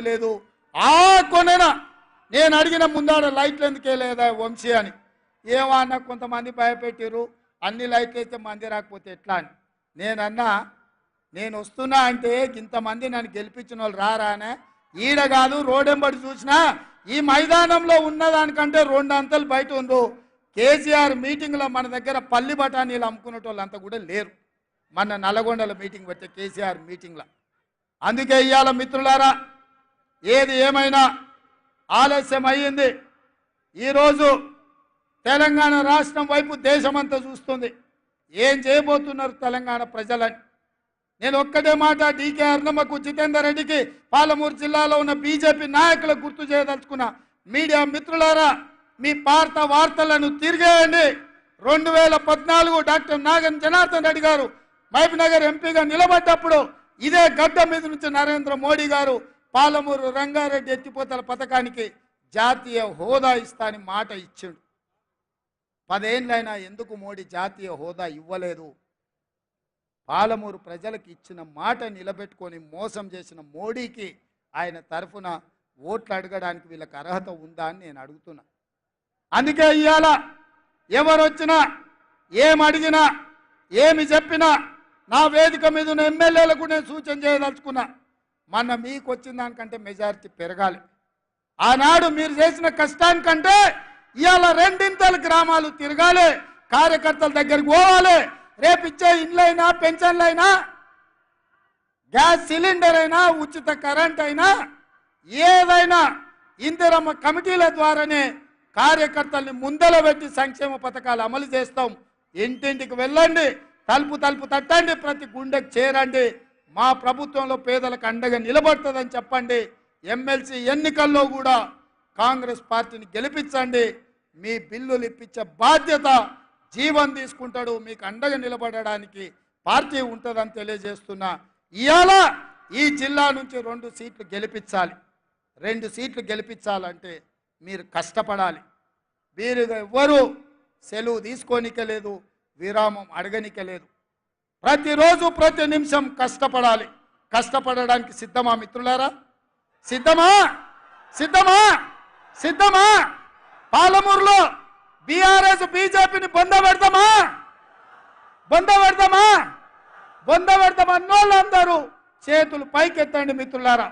లేదు ఆ కొనన నేను అడిగిన ముందాడ లైట్లు ఎందుకే లేదా వంశీ అని ఏమన్నా కొంతమంది భయపెట్టిరు అన్ని లైట్లు అయితే మంది రాకపోతే ఎట్లా అని నేనన్నా నేను వస్తున్నా అంటే ఇంతమంది నన్ను గెలిపించిన వాళ్ళు రారానే ఈడ కాదు రోడెంబడి చూసినా ఈ మైదానంలో ఉన్నదానికంటే 2 అంతలు బయట ఉండు కేసీఆర్ మీటింగ్లో మన దగ్గర పల్లి బఠానీలు అమ్ముకునే వాళ్ళు అంతా కూడా లేరు మన నల్లగొండల మీటింగ్ పెట్టే కేసీఆర్ మీటింగ్లో అందుకే ఇవాళ మిత్రులారా ఏది ఏమైనా ఆలస్యం అయ్యింది ఈరోజు తెలంగాణ రాష్ట్రం వైపు దేశమంతా చూస్తుంది ఏం చేయబోతున్నారు తెలంగాణ ప్రజలని నేను ఒక్కటే మాట డీకే అర్ణమ్మకు జితేందర్ రెడ్డికి పాలమూరు జిల్లాలో ఉన్న బీజేపీ నాయకులకు గుర్తు చేయదలుచుకున్న మీడియా మిత్రులారా మీ పార్త వార్తలను తిరిగేయండి 2014 డాక్టర్ నాగన్ జనార్దన్ రెడ్డి గారు మహబూబ్ నగర్ ఎంపీగా నిలబడ్డప్పుడు ఇదే గడ్డ మీద నుంచి నరేంద్ర మోడీ గారు పాలమూరు రంగారెడ్డి ఎత్తిపోతల పథకానికి జాతీయ హోదా ఇస్తాని మాట ఇచ్చిండు 10 ఏళ్ళైనా ఎందుకు మోడీ జాతీయ హోదా ఇవ్వలేదు పాలమూరు ప్రజలకు ఇచ్చిన మాట నిలబెట్టుకొని మోసం చేసిన మోడీకి ఆయన తరఫున ఓట్లు అడగడానికి వీళ్ళకి అర్హత ఉందా అని నేను అడుగుతున్నా అందుకే ఇవాళ ఎవరు వచ్చినా ఏం అడిగినా ఏమి చెప్పినా నా వేదిక మీద ఉన్న ఎమ్మెల్యేలకు నేను సూచన చేయదలుచుకున్నా మొన్న మీకు వచ్చిన దానికంటే మెజారిటీ పెరగాలి ఆనాడు మీరు చేసిన కష్టానికంటే ఇవాళ 2 గ్రామాలు తిరగాలి కార్యకర్తల దగ్గరికి పోవాలి రేపు ఇచ్చే ఇండ్లైనా పెన్షన్లైనా గ్యాస్ సిలిండర్ అయినా ఉచిత కరెంట్ అయినా ఏదైనా ఇందిరమ్మ కమిటీల ద్వారానే కార్యకర్తల్ని ముందల పెట్టి సంక్షేమ పథకాలు అమలు చేస్తాం ఇంటింటికి వెళ్ళండి తలుపు తట్టండి ప్రతి గుండెకి చేరండి మా ప్రభుత్వంలో పేదలకు అండగా నిలబడుతుందని చెప్పండి ఎమ్మెల్సీ ఎన్నికల్లో కూడా కాంగ్రెస్ పార్టీని గెలిపించండి మీ బిల్లులు ఇప్పించే బాధ్యత జీవన్ తీసుకుంటాడు మీకు అండగా నిలబడడానికి పార్టీ ఉంటుందని తెలియజేస్తున్నా ఇవాళ ఈ జిల్లా నుంచి 2 సీట్లు గెలిపించాలి 2 సీట్లు గెలిపించాలంటే మీరు కష్టపడాలి మీరు ఎవ్వరూ సెలవు తీసుకోనికలేదు విరామం అడగనికలేదు ప్రతిరోజు ప్రతి నిమిషం కష్టపడాలి కష్టపడడానికి సిద్ధమా మిత్రులారా సిద్ధమా సిద్ధమా సిద్ధమా పాలమూరులో బీఆర్ఎస్ బీజేపీని బొందబెడతామా అన్నోళ్ళందరూ చేతులు పైకెత్తండి మిత్రులారా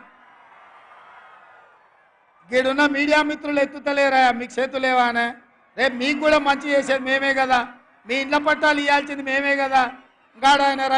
గీడున్న మీడియా మిత్రులు ఎత్తుతలేరా మీకు చేతులేవానే రేపు మీకు కూడా మంచి చేసేది మేమే కదా మీ ఇండ్ల పట్టాలు ఇవ్వాల్సింది మేమే కదా గాడ ఆయన